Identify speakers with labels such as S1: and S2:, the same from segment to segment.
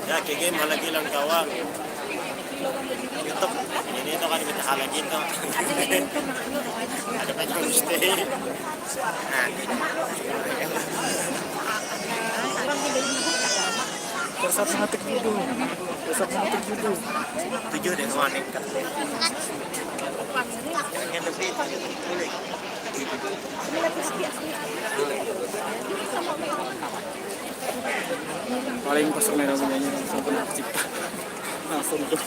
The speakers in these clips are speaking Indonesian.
S1: Ya, kaya malagi lang kawang. YouTube, ini itu kan kita halagin tuh. Ada banyak mesti.
S2: Dasar natik dulu. Dasar natik dulu.
S1: Tujuh deh warning kan. Yang lebih boleh.
S2: Paling pas merah punyanya langsung kena cipta. Langsung tuh.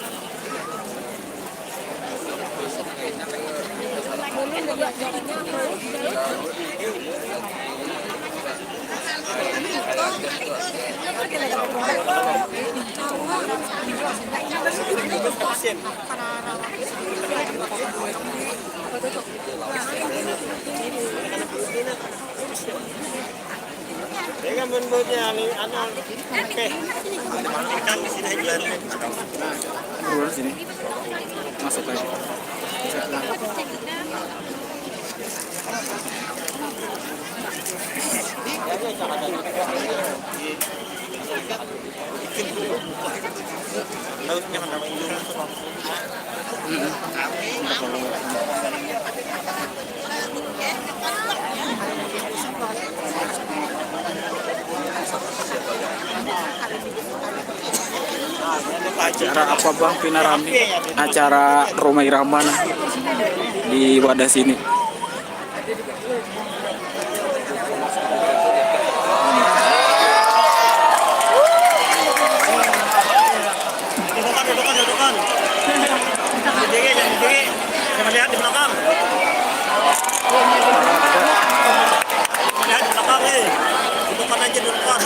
S1: Dengan bentuknya ini oke. Kan di sini aja.
S2: Keluar sini. Masuk aja.
S1: Lautnya mana ujung.
S2: Acara apa bang Pinarami? Acara Roma Irama di wadah sini.
S1: Dudukan. Berdiri. Saya melihat di belakang. Lihat di belakang nih. Dudukan aja dudukan.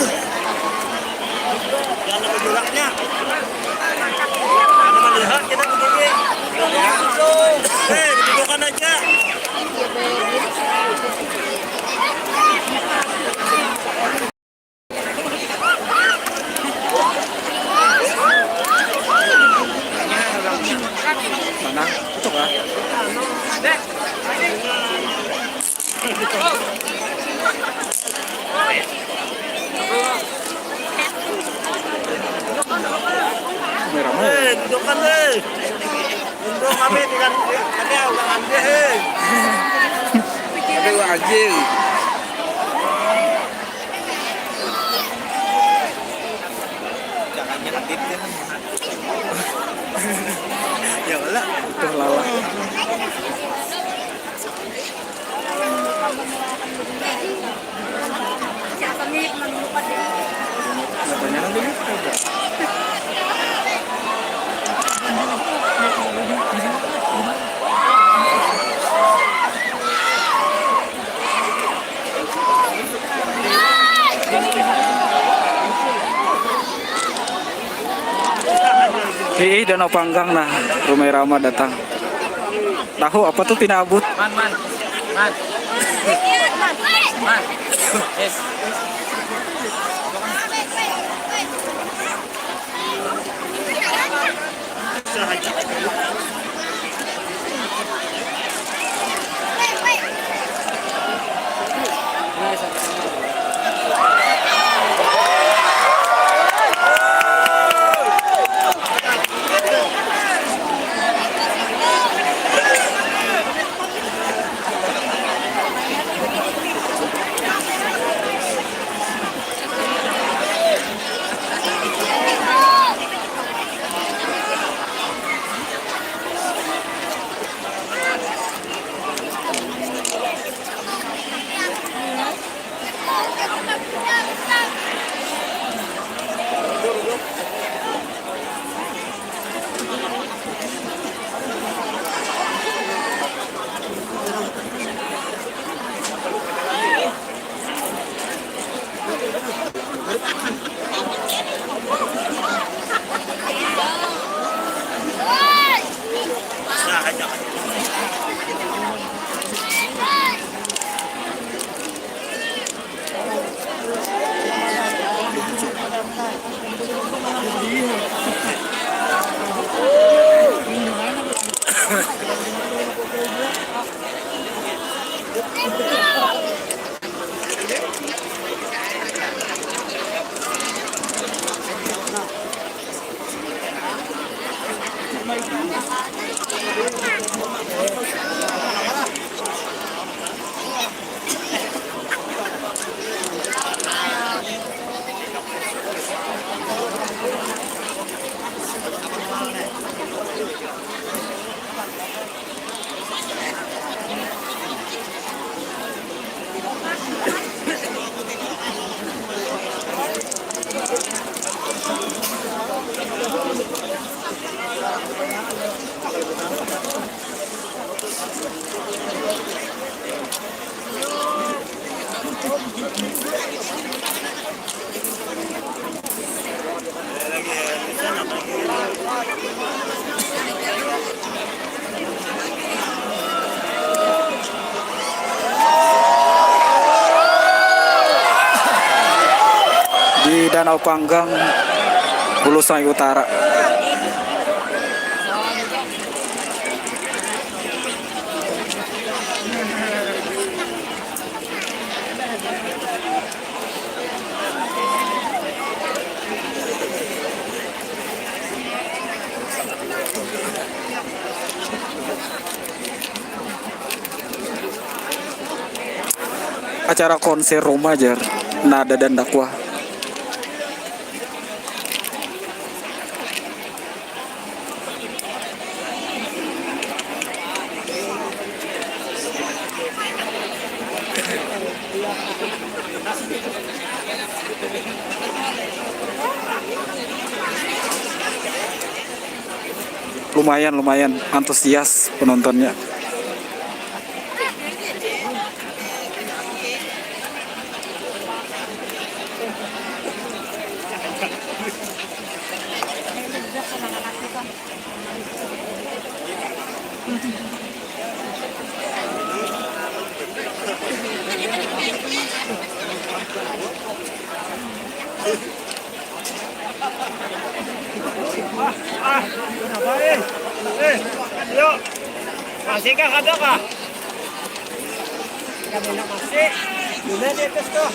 S1: Jangan ada geraknya. Jangan melihat kita berdiri. Dudukan aja.
S2: Mana? Itu kah? Merah.
S1: Dudukan deh. Untuk kami dengan ada ulang ambil.
S2: Ada anjing.
S1: Jangan nyelip deh. Ya Allah.
S2: Tuh lala. Katanya nanti ada. Danau Panggang nah, Roma Irama datang. Tahu apa tuh Pinabut? Man. Di Danau Panggang, Hulu Sungai Utara. Acara konser Romajar, nada dan dakwah. Lumayan antusias penontonnya.
S1: Yuk, masih kah ada kah? Kami nak masih, guna di atas tuh.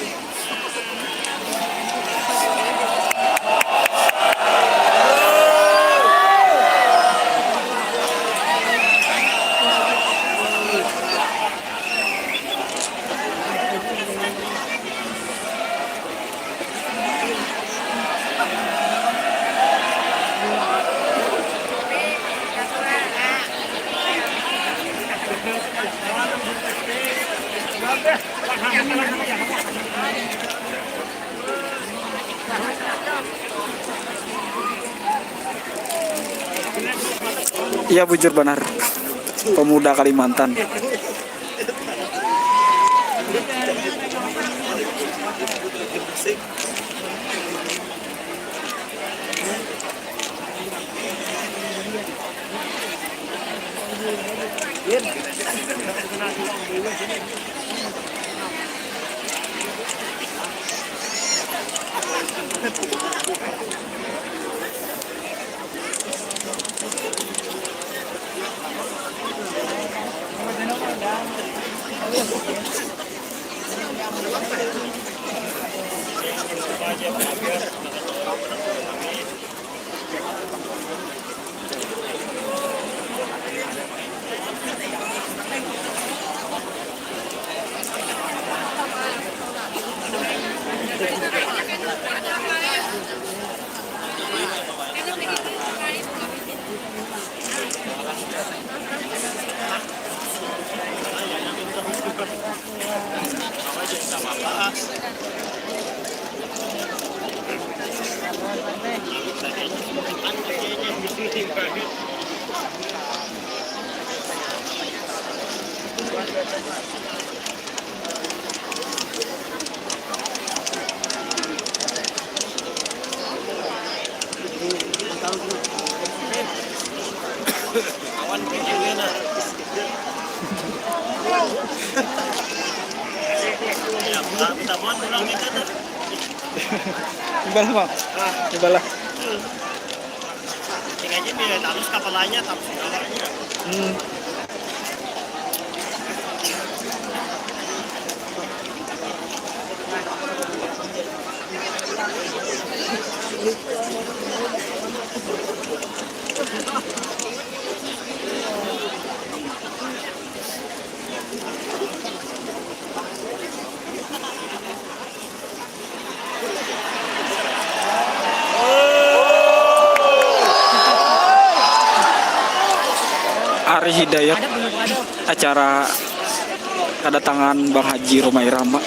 S2: Iya bujur benar, pemuda Kalimantan.
S1: Kawan kecilnya nah. Taman pulang itu tuh.
S2: Ibalah bang, ibalah.
S1: Tinggal aja biar taruh kepalanya, taruh segalanya.
S2: Hari Hidayat, acara kedatangan Bang Haji Rhoma Irama.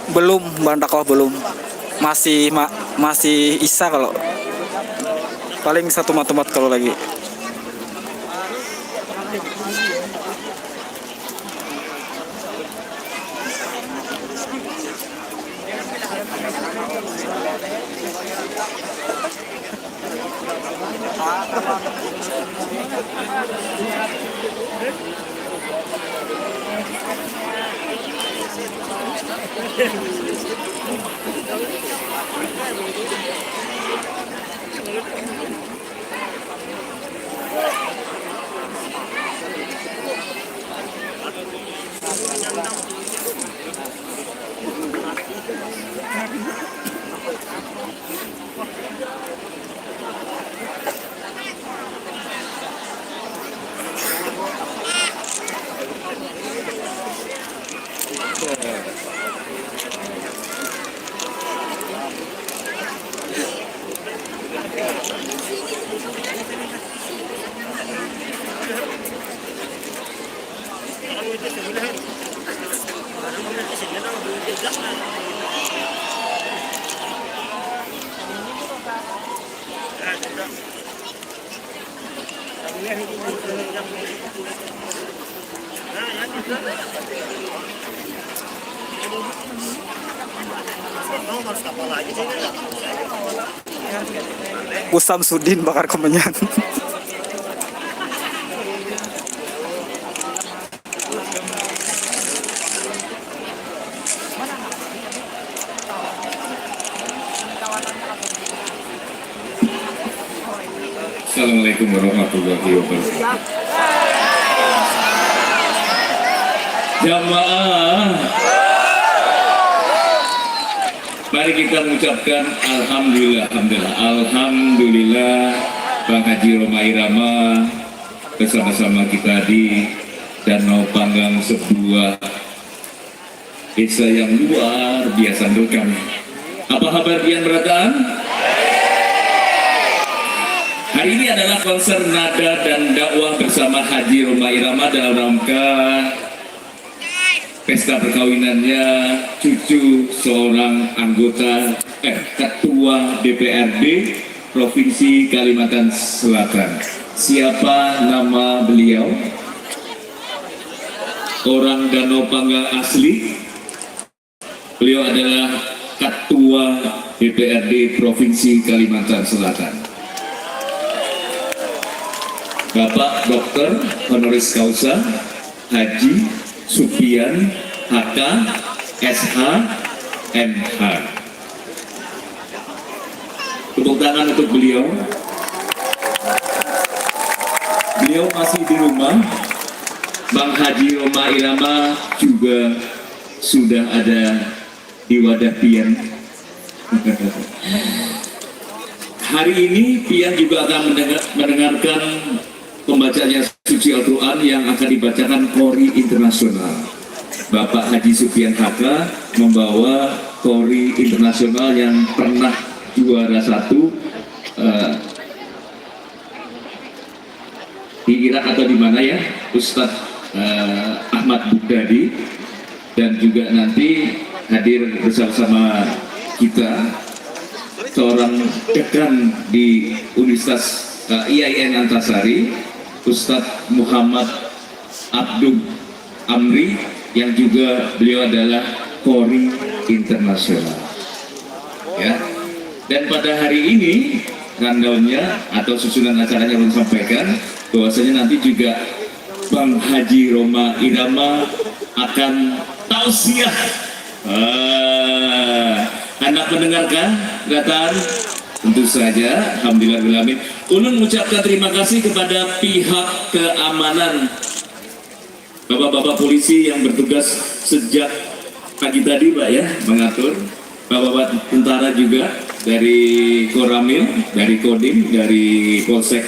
S2: Belum, Bang Dakwah belum. Masih Isa kalau paling satu matomat kalau lagi. Usam Sudin bakar kemenyan.
S3: Assalamualaikum warahmatullahi wabarakatuh. Jamaah, mari kita mengucapkan Alhamdulillah Bang Haji Rhoma Irama bersama-sama kita di Danau Panggang, sebuah desa yang luar biasa menurut kami. Apa kabar pian berataan? Hari ini adalah konser nada dan dakwah bersama Haji Rhoma Irama dalam rangka pesta perkawinannya cucu seorang ketua DPRD Provinsi Kalimantan Selatan. Siapa nama beliau? Orang Danau Panggang asli. Beliau adalah Ketua DPRD Provinsi Kalimantan Selatan, Bapak Dr. Honoris Causa Haji Supian HK SH MH. Tepuk tangan untuk beliau. Beliau masih di rumah. Bang Haji Roma Irama juga sudah ada di wadah Pian. Hari ini Pian juga akan mendengarkan pembacaan suci Al-Quran yang akan dibacakan Qori Internasional. Bapak Haji Supian HK membawa Qori Internasional yang pernah juara 1 di Irak atau di mana ya, Ustadz Ahmad Bugdadi, dan juga nanti hadir bersama kita seorang dekan di Universitas IAIN Antasari, Ustadz Muhammad Abdul Amri, yang juga beliau adalah Qori Internasional. Ya. Dan pada hari ini rundown-nya atau susunan acaranya belum sampaikan bahwasanya nanti juga Bang Haji Roma Irama akan tausiah. Anda mendengarkan kataan? Tentu saja, alhamdulillah. Ulun mengucapkan terima kasih kepada pihak keamanan, bapak-bapak polisi yang bertugas sejak pagi tadi, Pak ya, mengatur. Bapak-bapak tentara juga dari Koramil, dari Kodim, dari Polsek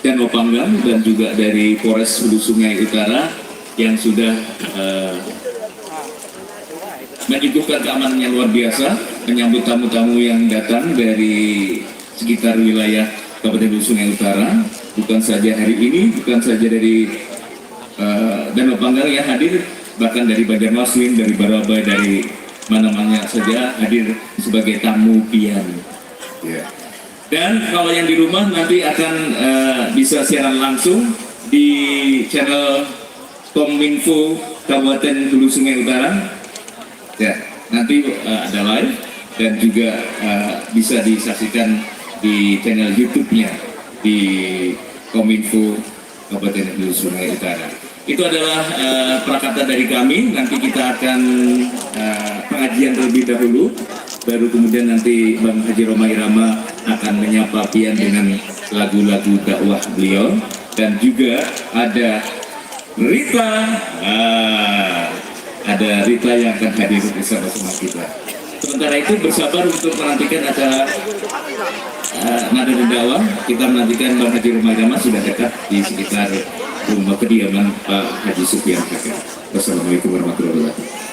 S3: Danau Panggang, dan juga dari Polres Hulu Sungai Utara yang sudah menyuguhkan keamanan yang luar biasa, menyambut tamu-tamu yang datang dari sekitar wilayah Kabupaten Hulu Sungai Utara, bukan saja hari ini, bukan saja dari Danau Panggang yang hadir, bahkan dari Banjarmasin, dari Barabai, dari mana-mana saja hadir sebagai tamu Pian. Ya. Dan kalau yang di rumah nanti akan bisa siaran langsung di channel Kominfo Kabupaten Hulu Sungai Utara. Ya, nanti ada live dan juga bisa disaksikan di channel YouTube-nya di Kominfo Kabupaten Hulu Sungai Utara. Itu adalah prakata dari kami. Nanti kita akan pengajian terlebih dahulu, baru kemudian nanti Bang Haji Roma Irama akan menyapa Pian dengan lagu-lagu dakwah beliau, dan juga ada Rita, yang akan hadir bersama-sama kita. Sementara itu bersabar untuk menantikan acara nada dan dakwah. Kita menantikan Bang Haji Roma Irama sudah dekat di sekitar rumah kediaman Pak Haji Supian HK. Wassalamualaikum warahmatullahi wabarakatuh.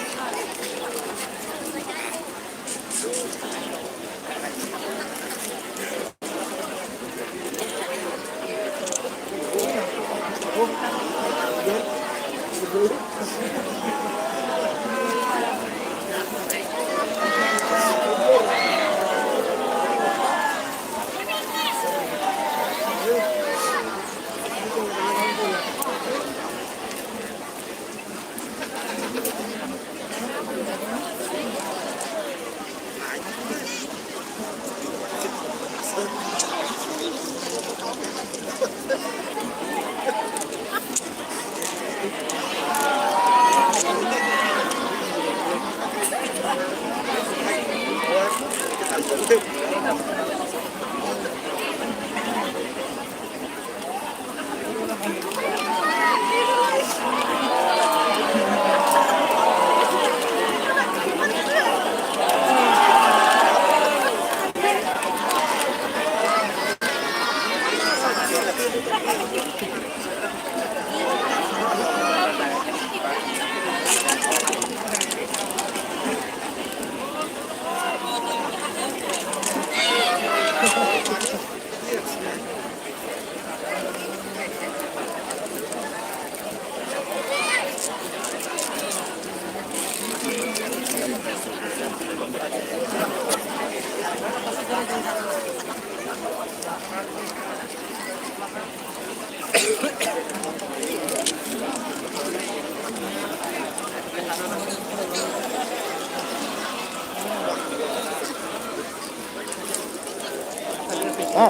S1: Wah,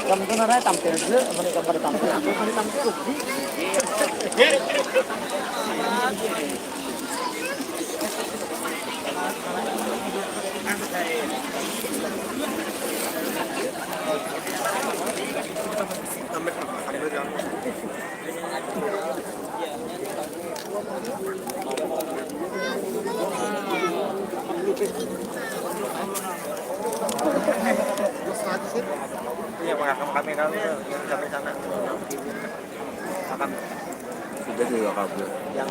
S1: kamu kan ada tampil dulu, mereka pada tampil, aku pada tampil. Iya, mengakom kamera sampai sana. Akan sudah juga kabel. Yang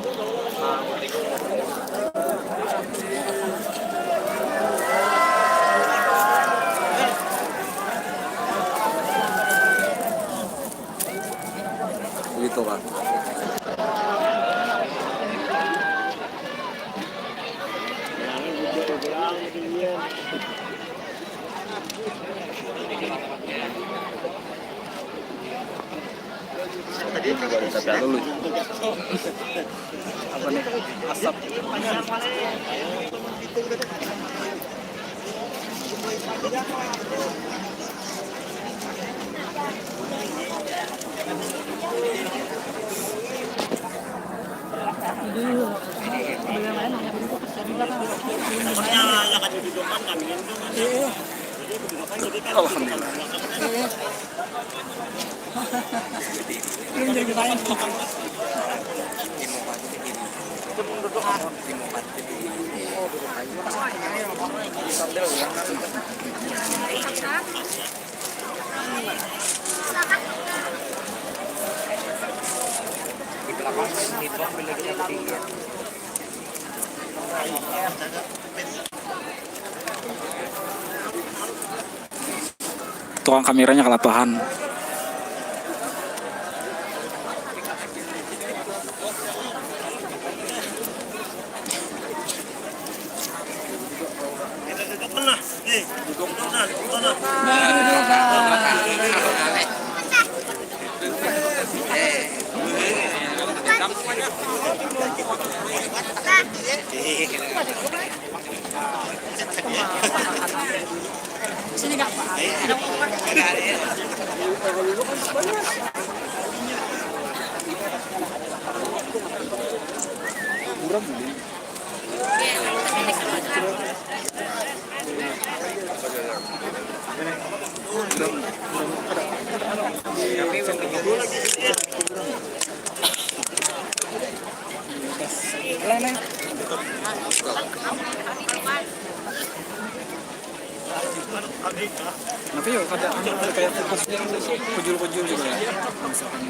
S1: gitu kan. Tadi juga bisa dulu. Apa nih? Asap. Alhamdulillah.
S2: Tukang kameranya kelapahan.
S4: Sini Kak.
S2: Tapi yuk ada kayak fokusnya kujul-kujul juga ya. Misalkan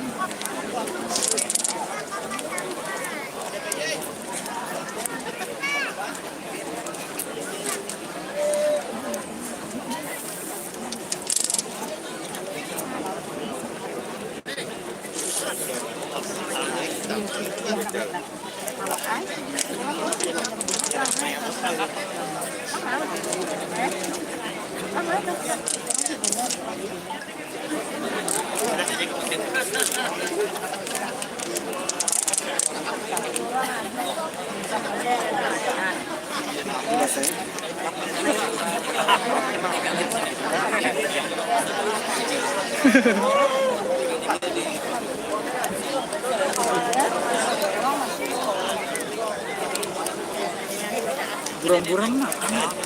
S2: buram-buram lah,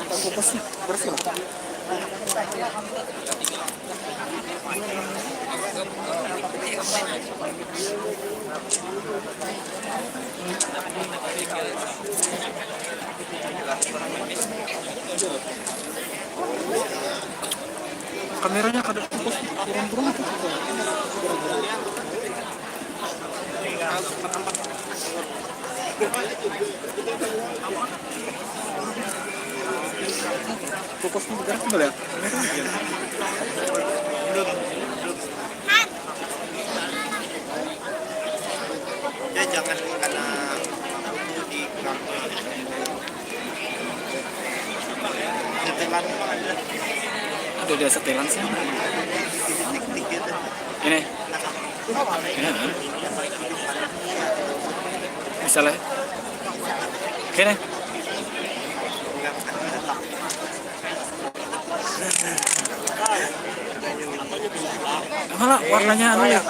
S2: fokusnya bersih lah. Kameranya kada fokus, buram-buram itu. Fokusnya bergerak kembali ya.
S1: ya jangan karena di setelan
S2: Ada dia setelan sih. Ini. Ini. Bisa lah. Oke nih. Malah warnanya anu ya.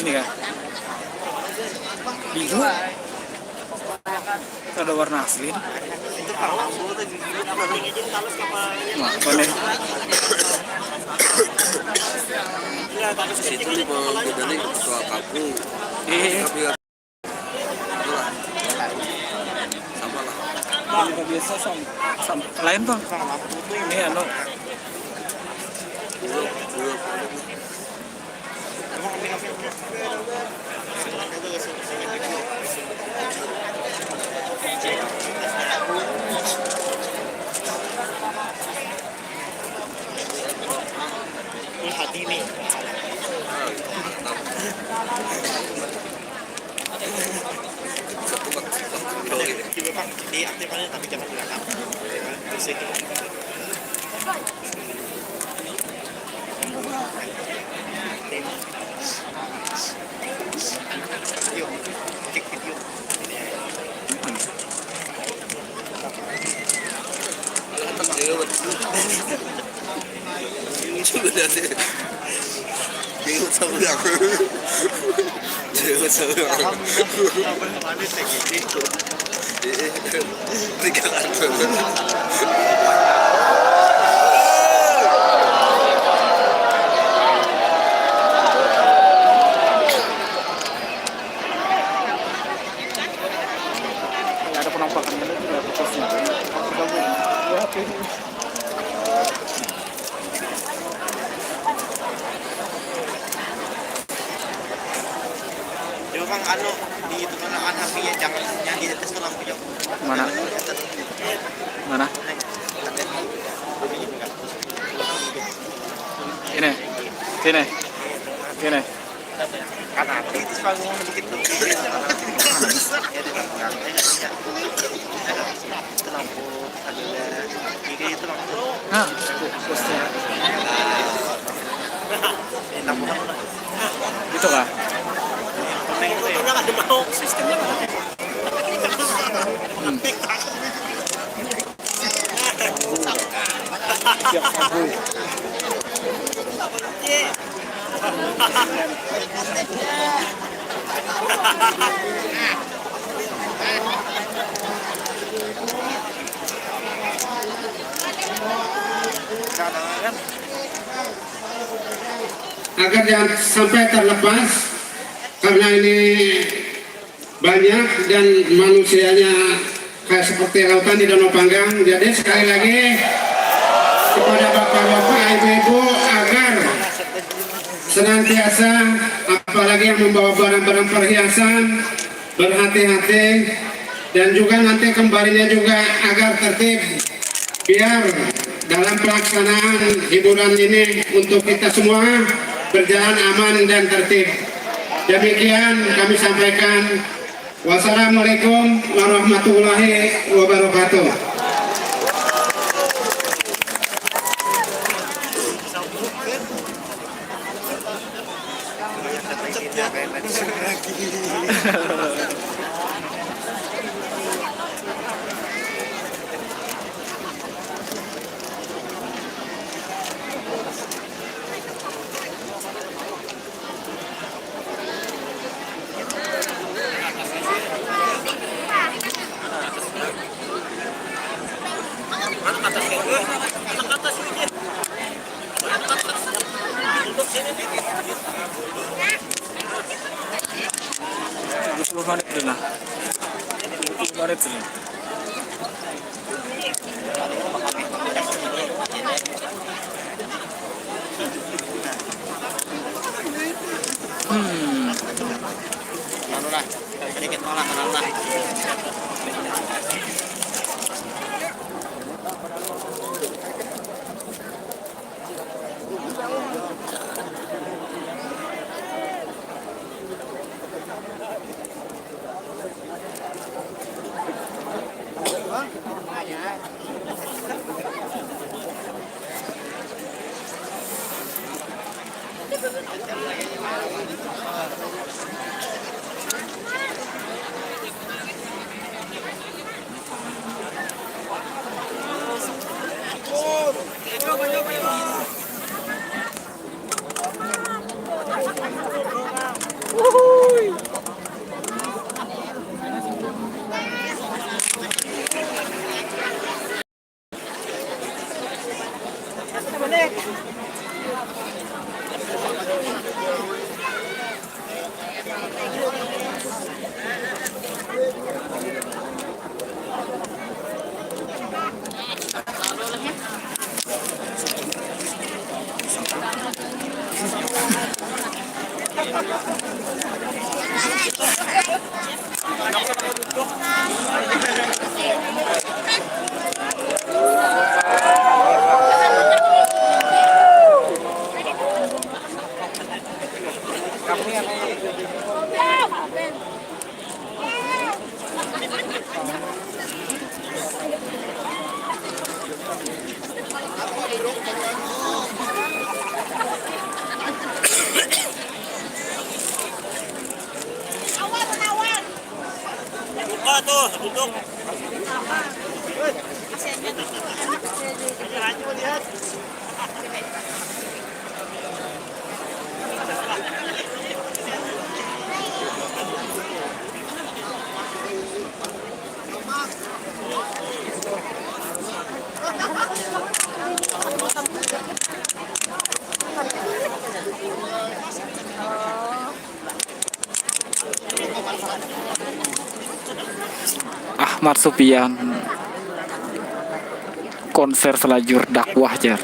S2: Ini kan. Biru. Ada warna asli. Nah, apa nih?
S5: Situ bedanya soal kampung. Tapi ya itulah sama lah.
S2: Juga biasa sama lain bang. Ini anu.
S5: Bulog.
S1: Ini hati nih. Coba Pak, diaktifkan tapi jangan direkam. Bersih. Yuk, cek video.
S5: Sebenarnya bingung sama aku. Jangan sama aku.
S1: Mana cek gitu.
S5: Tiga kartu.
S2: Ada penampakan itu juga bekasnya.
S1: Coba Bang, anu di itu kan HP-nya jangan yang di atas lampu jauh.
S2: Mana? Mana? Ini. Sini. Sini.
S1: Kan api itu selalu ngomong dikit tuh. Itu lampu ada kiri itu lampu.
S2: Nah, bosnya.
S1: Lampu
S2: Itu kah?
S1: udah nggak mau sistemnya.
S2: Siap sabu.
S6: Agar jangan sampai terlepas karena ini banyak dan manusianya kayak seperti lautan di Danau Panggang. Jadi sekali lagi kepada bapak-bapak, ibu-ibu agar senantiasa apalagi yang membawa barang-barang perhiasan berhati-hati dan juga nanti kembalinya juga agar tertib biar dalam pelaksanaan hiburan ini untuk kita semua berjalan aman dan tertib. Demikian kami sampaikan. Wassalamualaikum warahmatullahi wabarakatuh.
S2: Menit dulu lah. 20 menit dulu.
S1: Lalu lah, sedikit malah lalu lah. Oh, duduk.
S2: Ahmad Supian konser selajur dakwah jar.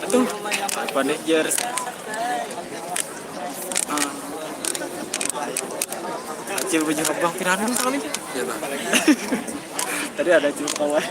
S2: Tuh, apa nih jar? Acil baju abang pirahan dulu sekali.
S5: Ya, Pak.
S2: Tadi ada acil kawan.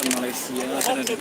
S2: Malaysia ada di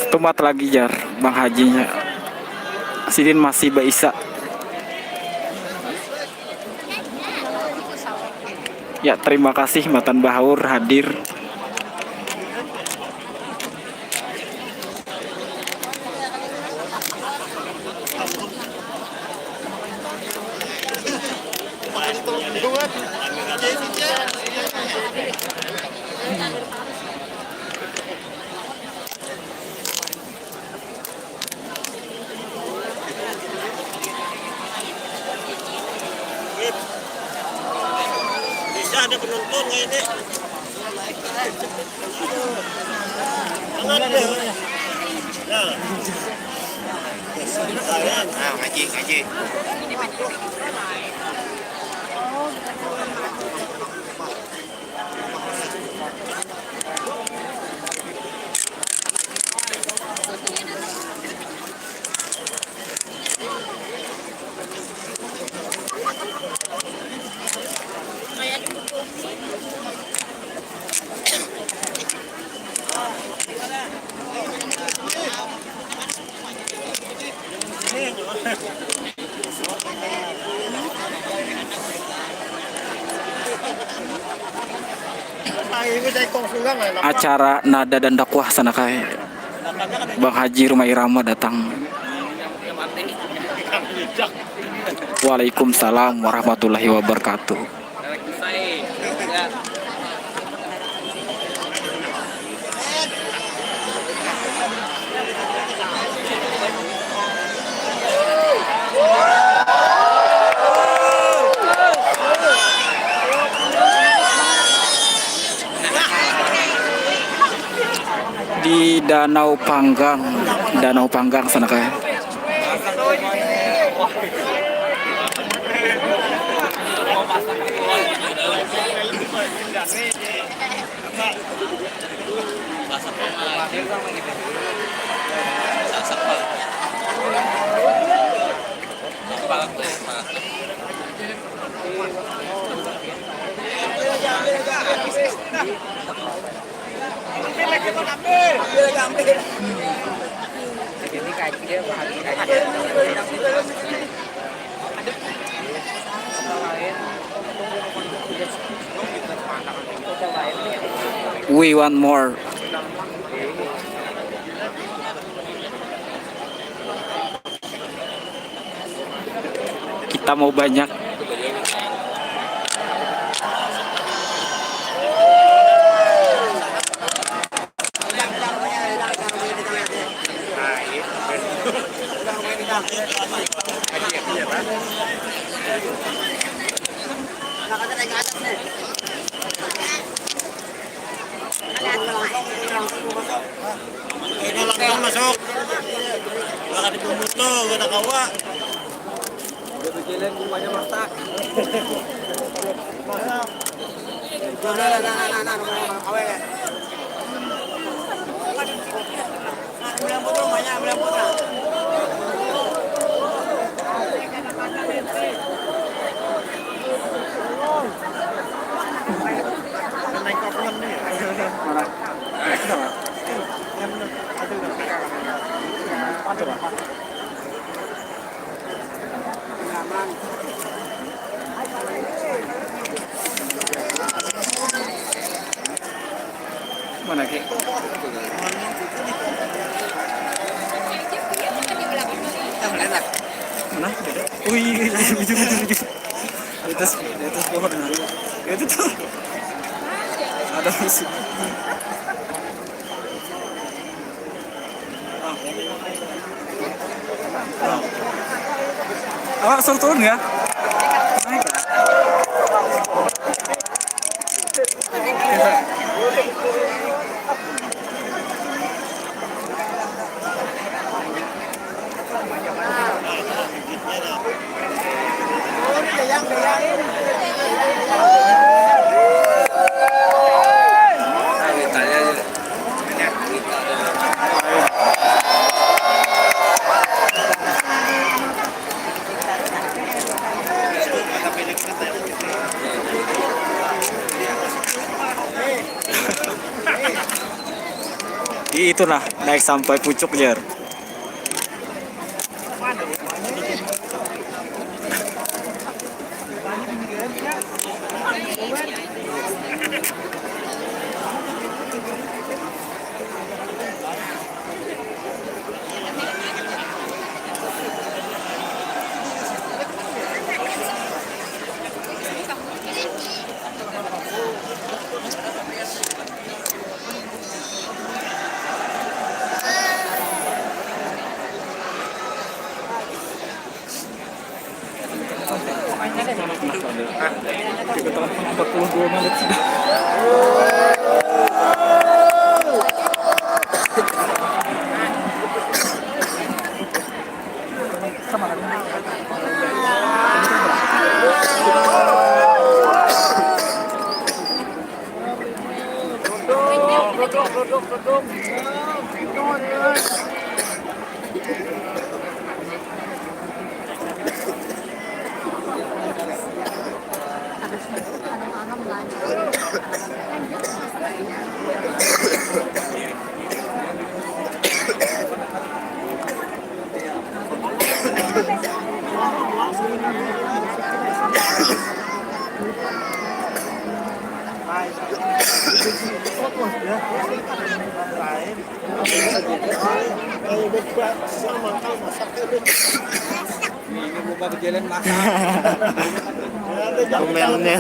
S2: Tumat lagi jar Bang Hajinya. Sidin masih Baisa. Ya, terima kasih Matan Bahaur hadir.
S1: Bisa ada penonton nggak ini? Jangan deh. Nah, ngaji.
S2: Acara nada dan dakwah sana kae. Bang Haji Rumah Irama datang. Waalaikumsalam warahmatullahi wabarakatuh. Di Danau Panggang sana kae. We want more. Kita mau banyak.
S1: Langsung masuk. Bakal dipumuto, gak ada kawa. Jalan rumahnya masak.
S2: Mana Ki? Mana? Wih, ujung. Di atas pohon. Itu tuh. Ada musik. Awak suruh turun ya? Naik lah. Itu nah, naik sampai pucuk jer. Kita 42 menit sudah.
S1: Lain. Kalau buat sama kalau masak itu.
S2: Ini buka berjalan masak.
S1: Komennya.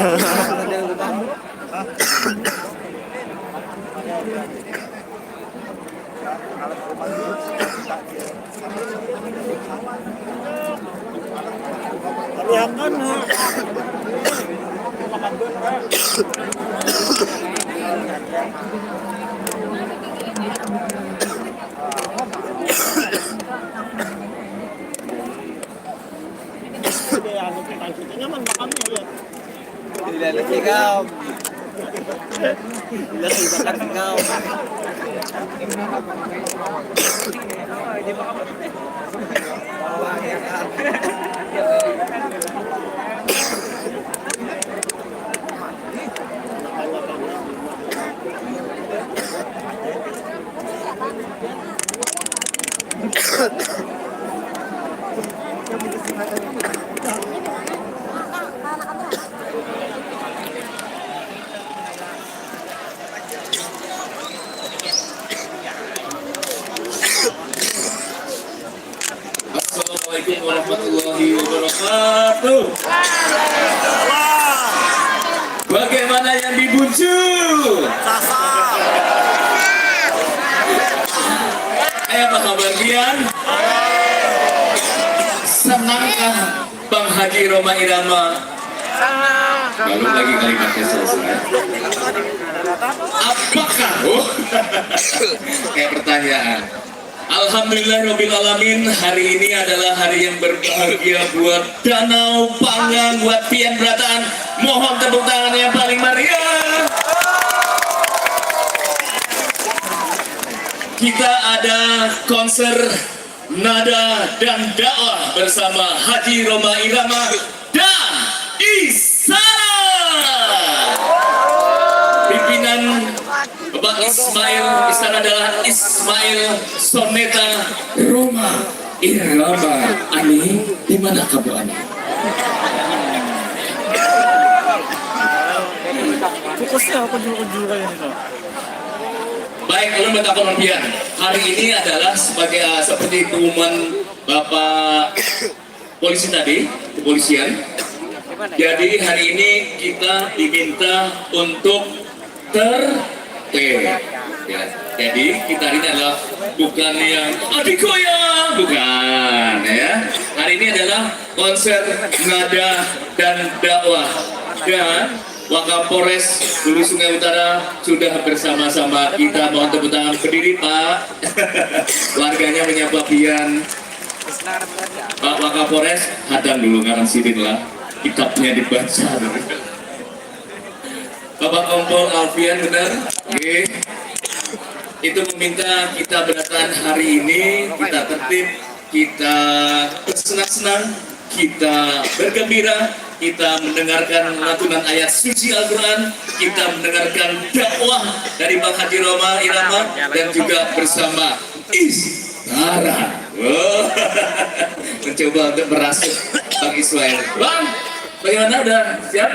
S1: Lihat kan. Nyaman makannya ya.
S2: Tidak ikaw. Tidak bakar ikaw.
S3: Assalamualaikum warahmatullahi wabarakatuh. Bagaimana yang dibucu? Apa kabar Bian? Senangkah Bang Haji Roma Irama? Baru lagi kalimatnya selesai. Apakah? Kayak pertanyaan. Alhamdulillahirrabbilalamin, hari ini adalah hari yang berbahagia buat Danau Panggang, buat Pian Berataan. Mohon tepuk tangan yang paling meriah. Kita ada konser nada dan dakwah bersama Haji Roma Irama dan Isara. Pimpinan Bapak Ismail, Isara adalah Ismail Soneta Roma Irama. Ani, di mana kamu Ani?
S2: Fokusnya apa dulu kayak ini?
S3: Baik, lalu Bapak Kolombian, hari ini adalah sebagai seperti pengumuman Bapak polisi tadi, kepolisian. Jadi hari ini kita diminta untuk ya. Jadi kita hari ini adalah bukan yang adikoya, bukan ya. Hari ini adalah konser nada dan dakwah dan Wakapolres Hulu Sungai Utara sudah bersama-sama kita. Mohon tepuk tangan berdiri Pak. Warganya menyapa Pian. Pak Wakapolres, hadang dulu ngaran sirin lah. Kitabnya dibaca. Bapak Kompol Alfian benar? Oke. Itu meminta kita berdatangan hari ini, kita tertib, kita bersenang-senang, kita bergembira, kita mendengarkan lantunan ayat suci Al-Quran, kita mendengarkan dakwah dari Bang Haji Roma Irama, dan juga bersama Isara. Mencoba untuk merasuk Bang Ismail. Bang, bagaimana, udah siap?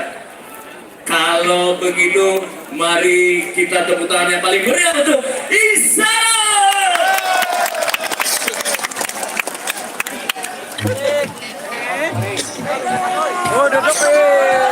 S3: Kalau begitu, mari kita tepuk tangan yang paling meriah untuk Isara.
S2: Oh, duduk.